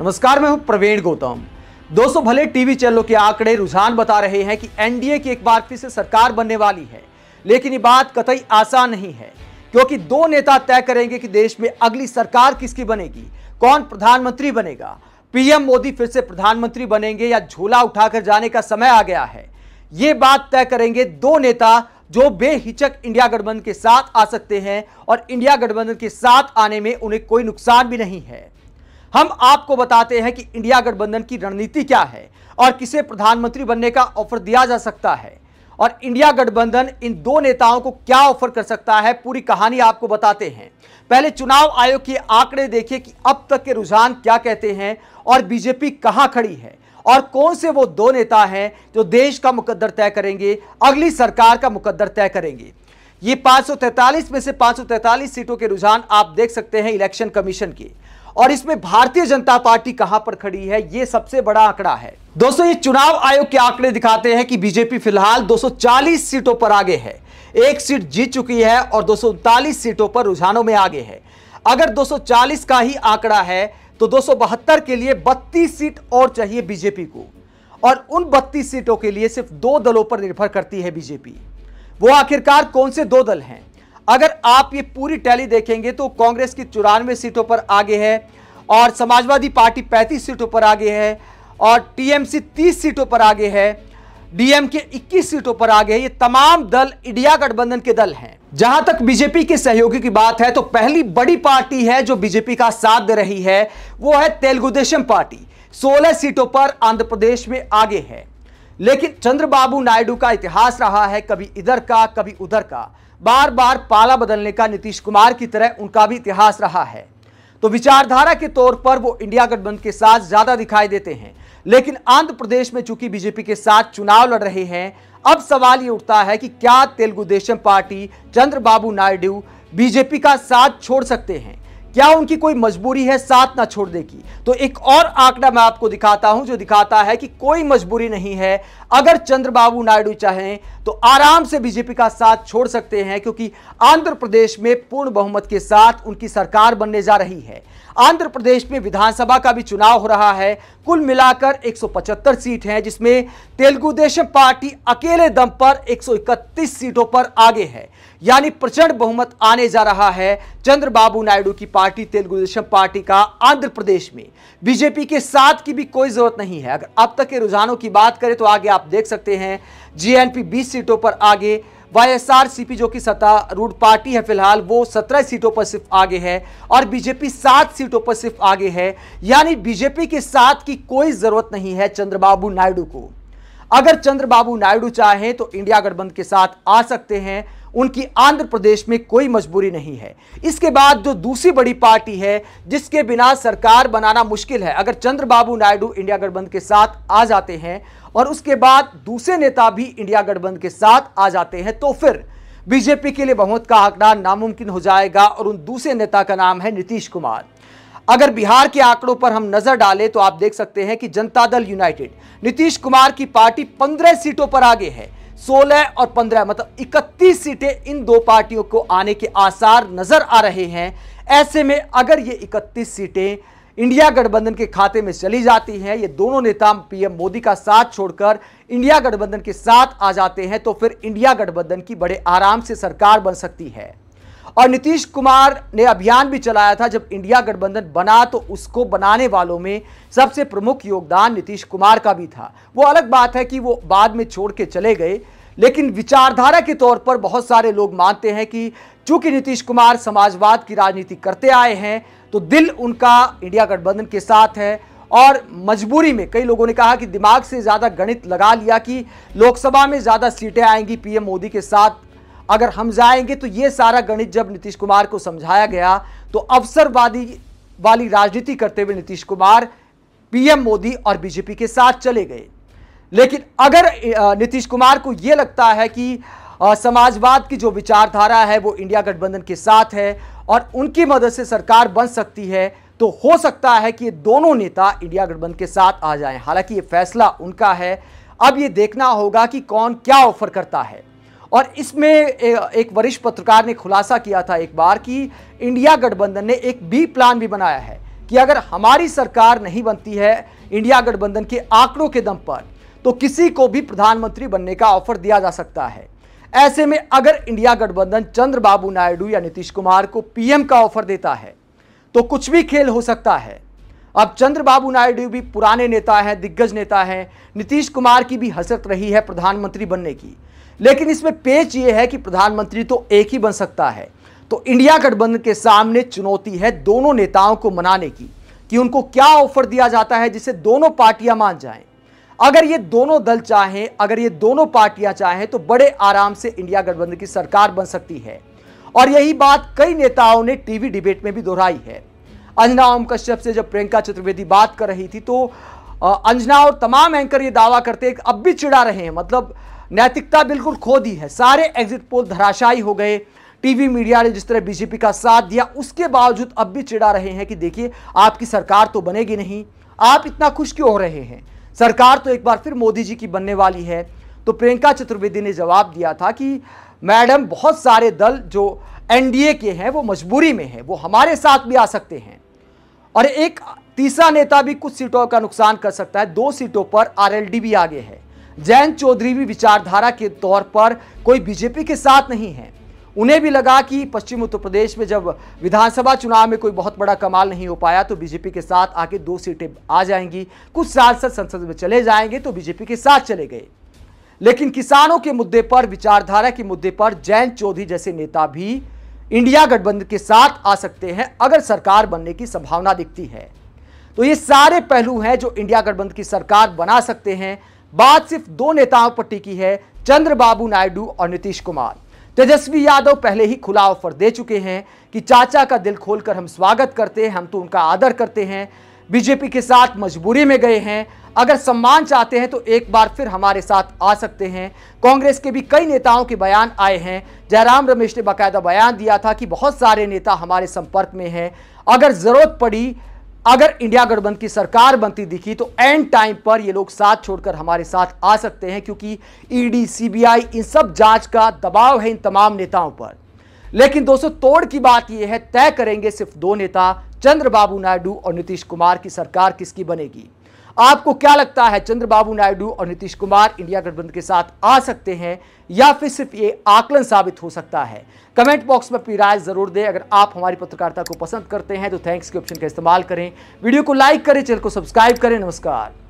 नमस्कार, मैं हूं प्रवीण गौतम। दोस्तों, भले टीवी चैनलों के आंकड़े रुझान बता रहे हैं कि एनडीए की एक बार फिर से सरकार बनने वाली है, लेकिन ये बात कतई आसान नहीं है, क्योंकि दो नेता तय करेंगे कि देश में अगली सरकार किसकी बनेगी, कौन प्रधानमंत्री बनेगा। पीएम मोदी फिर से प्रधानमंत्री बनेंगे या झोला उठाकर जाने का समय आ गया है। ये बात तय करेंगे दो नेता जो बेहिचक इंडिया गठबंधन के साथ आ सकते हैं और इंडिया गठबंधन के साथ आने में उन्हें कोई नुकसान भी नहीं है। हम आपको बताते हैं कि इंडिया गठबंधन की रणनीति क्या है और किसे प्रधानमंत्री बनने का ऑफर दिया जा सकता है और इंडिया गठबंधन इन दो नेताओं को क्या ऑफर कर सकता है। पूरी कहानी आपको बताते हैं। पहले चुनाव आयोग के आंकड़े देखिए कि अब तक के रुझान क्या कहते हैं और बीजेपी कहां खड़ी है और कौन से वो दो नेता हैं जो देश का मुकद्दर तय करेंगे, अगली सरकार का मुकद्दर तय करेंगे। ये 543 में से 543 सीटों के रुझान आप देख सकते हैं इलेक्शन कमीशन के, और इसमें भारतीय जनता पार्टी कहां पर खड़ी है, यह सबसे बड़ा आंकड़ा है। दोस्तों, ये चुनाव आयोग के आंकड़े दिखाते हैं कि बीजेपी फिलहाल 240 सीटों पर आगे है, एक सीट जीत चुकी है और 239 सीटों पर रुझानों में आगे है। अगर 240 का ही आंकड़ा है तो 272 के लिए 32 सीट और चाहिए बीजेपी को, और उन 32 सीटों के लिए सिर्फ दो दलों पर निर्भर करती है बीजेपी। वो आखिरकार कौन से दो दल हैं? अगर आप ये पूरी टैली देखेंगे तो कांग्रेस की 94 सीटों पर आगे है और समाजवादी पार्टी 35 सीटों पर आगे है और टीएमसी 30 सीटों पर आगे है, डीएमके 21 सीटों पर आगे है। ये तमाम दल इंडिया गठबंधन के दल हैं। जहां तक बीजेपी के सहयोगी की बात है तो पहली बड़ी पार्टी है जो बीजेपी का साथ दे रही है वो है तेलुगु देशम पार्टी। 16 सीटों पर आंध्र प्रदेश में आगे है, लेकिन चंद्रबाबू नायडू का इतिहास रहा है कभी इधर का कभी उधर का, बार बार पाला बदलने का। नीतीश कुमार की तरह उनका भी इतिहास रहा है, तो विचारधारा के तौर पर वो इंडिया गठबंधन के साथ ज्यादा दिखाई देते हैं। लेकिन आंध्र प्रदेश में चूंकि बीजेपी के साथ चुनाव लड़ रहे हैं, अब सवाल ये उठता है कि क्या तेलुगु देशम पार्टी, चंद्रबाबू नायडू बीजेपी का साथ छोड़ सकते हैं? क्या उनकी कोई मजबूरी है साथ ना छोड़ने की? तो एक और आंकड़ा मैं आपको दिखाता हूं जो दिखाता है कि कोई मजबूरी नहीं है। अगर चंद्रबाबू नायडू चाहें तो आराम से बीजेपी का साथ छोड़ सकते हैं, क्योंकि आंध्र प्रदेश में पूर्ण बहुमत के साथ उनकी सरकार बनने जा रही है। आंध्र प्रदेश में विधानसभा का भी चुनाव हो रहा है। कुल मिलाकर 175 सीट हैं, जिसमें तेलुगु देशम पार्टी अकेले दम पर 131 सीटों पर आगे है, यानी प्रचंड बहुमत आने जा रहा है चंद्रबाबू नायडू की पार्टी तेलुगु देशम पार्टी का आंध्र प्रदेश में। बीजेपी के साथ की भी कोई जरूरत नहीं है। अगर अब तक के रुझानों की बात करें तो आगे आप देख सकते हैं जीएनपी 20 सीटों पर आगे, वाईएसआरसीपी जो कि सत्तारूढ़ पार्टी है फिलहाल वो 17 सीटों पर सिर्फ आगे है और बीजेपी 7 सीटों पर सिर्फ आगे है। यानी बीजेपी के साथ की कोई जरूरत नहीं है चंद्रबाबू नायडू को। अगर चंद्रबाबू नायडू चाहें तो इंडिया गठबंधन के साथ आ सकते हैं, उनकी आंध्र प्रदेश में कोई मजबूरी नहीं है। इसके बाद जो दूसरी बड़ी पार्टी है जिसके बिना सरकार बनाना मुश्किल है, अगर चंद्रबाबू नायडू इंडिया गठबंधन के साथ आ जाते हैं और उसके बाद दूसरे नेता भी इंडिया गठबंधन के साथ आ जाते हैं, तो फिर बीजेपी के लिए बहुमत का आंकड़ा नामुमकिन हो जाएगा और उन दूसरे नेता का नाम है नीतीश कुमार। अगर बिहार के आंकड़ों पर हम नजर डालें तो आप देख सकते हैं कि जनता दल यूनाइटेड, नीतीश कुमार की पार्टी 15 सीटों पर आगे है। 16 और 15 मतलब 31 सीटें इन दो पार्टियों को आने के आसार नजर आ रहे हैं। ऐसे में अगर ये 31 सीटें इंडिया गठबंधन के खाते में चली जाती हैं, ये दोनों नेता पीएम मोदी का साथ छोड़कर इंडिया गठबंधन के साथ आ जाते हैं, तो फिर इंडिया गठबंधन की बड़े आराम से सरकार बन सकती है। और नीतीश कुमार ने अभियान भी चलाया था जब इंडिया गठबंधन बना, तो उसको बनाने वालों में सबसे प्रमुख योगदान नीतीश कुमार का भी था। वो अलग बात है कि वो बाद में छोड़ के चले गए, लेकिन विचारधारा के तौर पर बहुत सारे लोग मानते हैं कि चूंकि नीतीश कुमार समाजवाद की राजनीति करते आए हैं तो दिल उनका इंडिया गठबंधन के साथ है, और मजबूरी में कई लोगों ने कहा कि दिमाग से ज्यादा गणित लगा लिया कि लोकसभा में ज्यादा सीटें आएंगी पीएम मोदी के साथ अगर हम जाएंगे। तो ये सारा गणित जब नीतीश कुमार को समझाया गया तो अवसरवादी वाली राजनीति करते हुए नीतीश कुमार पीएम मोदी और बीजेपी के साथ चले गए। लेकिन अगर नीतीश कुमार को यह लगता है कि समाजवाद की जो विचारधारा है वो इंडिया गठबंधन के साथ है और उनकी मदद से सरकार बन सकती है, तो हो सकता है कि ये दोनों नेता इंडिया गठबंधन के साथ आ जाएं। हालांकि ये फैसला उनका है, अब ये देखना होगा कि कौन क्या ऑफर करता है। और इसमें एक वरिष्ठ पत्रकार ने खुलासा किया था एक बार कि इंडिया गठबंधन ने एक बी प्लान भी बनाया है कि अगर हमारी सरकार नहीं बनती है इंडिया गठबंधन के आंकड़ों के दम पर, तो किसी को भी प्रधानमंत्री बनने का ऑफर दिया जा सकता है। ऐसे में अगर इंडिया गठबंधन चंद्रबाबू नायडू या नीतीश कुमार को पीएम का ऑफर देता है तो कुछ भी खेल हो सकता है। अब चंद्रबाबू नायडू भी पुराने नेता हैं, दिग्गज नेता हैं, नीतीश कुमार की भी हसरत रही है प्रधानमंत्री बनने की, लेकिन इसमें पेच ये है कि प्रधानमंत्री तो एक ही बन सकता है। तो इंडिया गठबंधन के सामने चुनौती है दोनों नेताओं को मनाने की कि उनको क्या ऑफर दिया जाता है जिसे दोनों पार्टियां मान जाएं। अगर ये दोनों दल चाहें, अगर ये दोनों पार्टियां चाहें तो बड़े आराम से इंडिया गठबंधन की सरकार बन सकती है। और यही बात कई नेताओं ने टीवी डिबेट में भी दोहराई है। अंजना ओम कश्यप से जब प्रियंका चतुर्वेदी बात कर रही थी तो अंजना और तमाम एंकर ये दावा करते हैं कि अब भी चिढ़ा रहे हैं, मतलब नैतिकता बिल्कुल खो दी है। सारे एग्जिट पोल धराशायी हो गए। टीवी मीडिया ने जिस तरह बीजेपी का साथ दिया, उसके बावजूद अब भी चिढ़ा रहे हैं कि देखिए आपकी सरकार तो बनेगी नहीं, आप इतना खुश क्यों हो रहे हैं, सरकार तो एक बार फिर मोदी जी की बनने वाली है। तो प्रियंका चतुर्वेदी ने जवाब दिया था कि मैडम, बहुत सारे दल जो एनडीए के हैं वो मजबूरी में है, वो हमारे साथ भी आ सकते हैं। और एक तीसरा नेता भी कुछ सीटों का नुकसान कर सकता है। 2 सीटों पर आरएलडी भी आगे है। जयंत चौधरी भी विचारधारा के तौर पर कोई बीजेपी के साथ नहीं है। उन्हें भी लगा कि पश्चिम उत्तर प्रदेश में जब विधानसभा चुनाव में कोई बहुत बड़ा कमाल नहीं हो पाया तो बीजेपी के साथ आके 2 सीटें आ जाएंगी, कुछ सांसद संसद में चले जाएंगे तो बीजेपी के साथ चले गए। लेकिन किसानों के मुद्दे पर, विचारधारा के मुद्दे पर जयंत चौधरी जैसे नेता भी इंडिया गठबंधन के साथ आ सकते हैं अगर सरकार बनने की संभावना दिखती है। तो ये सारे पहलू हैं जो इंडिया गठबंधन की सरकार बना सकते हैं। बात सिर्फ 2 नेताओं पर टिकी है, चंद्रबाबू नायडू और नीतीश कुमार। तेजस्वी यादव पहले ही खुला ऑफर दे चुके हैं कि चाचा का दिल खोलकर हम स्वागत करते हैं, हम तो उनका आदर करते हैं, बीजेपी के साथ मजबूरी में गए हैं, अगर सम्मान चाहते हैं तो एक बार फिर हमारे साथ आ सकते हैं। कांग्रेस के भी कई नेताओं के बयान आए हैं। जयराम रमेश ने बाकायदा बयान दिया था कि बहुत सारे नेता हमारे संपर्क में हैं, अगर जरूरत पड़ी, अगर इंडिया गठबंधन की सरकार बनती दिखी तो एंड टाइम पर ये लोग साथ छोड़कर हमारे साथ आ सकते हैं, क्योंकि ईडी, सीबीआई, इन सब जांच का दबाव है इन तमाम नेताओं पर। लेकिन दोस्तों, तोड़ की बात यह है, तय करेंगे सिर्फ 2 नेता, चंद्रबाबू नायडू और नीतीश कुमार की सरकार किसकी बनेगी। आपको क्या लगता है, चंद्रबाबू नायडू और नीतीश कुमार इंडिया गठबंधन के साथ आ सकते हैं या फिर सिर्फ ये आकलन साबित हो सकता है? कमेंट बॉक्स में अपनी राय जरूर दें। अगर आप हमारी पत्रकारिता को पसंद करते हैं तो थैंक्स के ऑप्शन का इस्तेमाल करें, वीडियो को लाइक करें, चैनल को सब्सक्राइब करें। नमस्कार।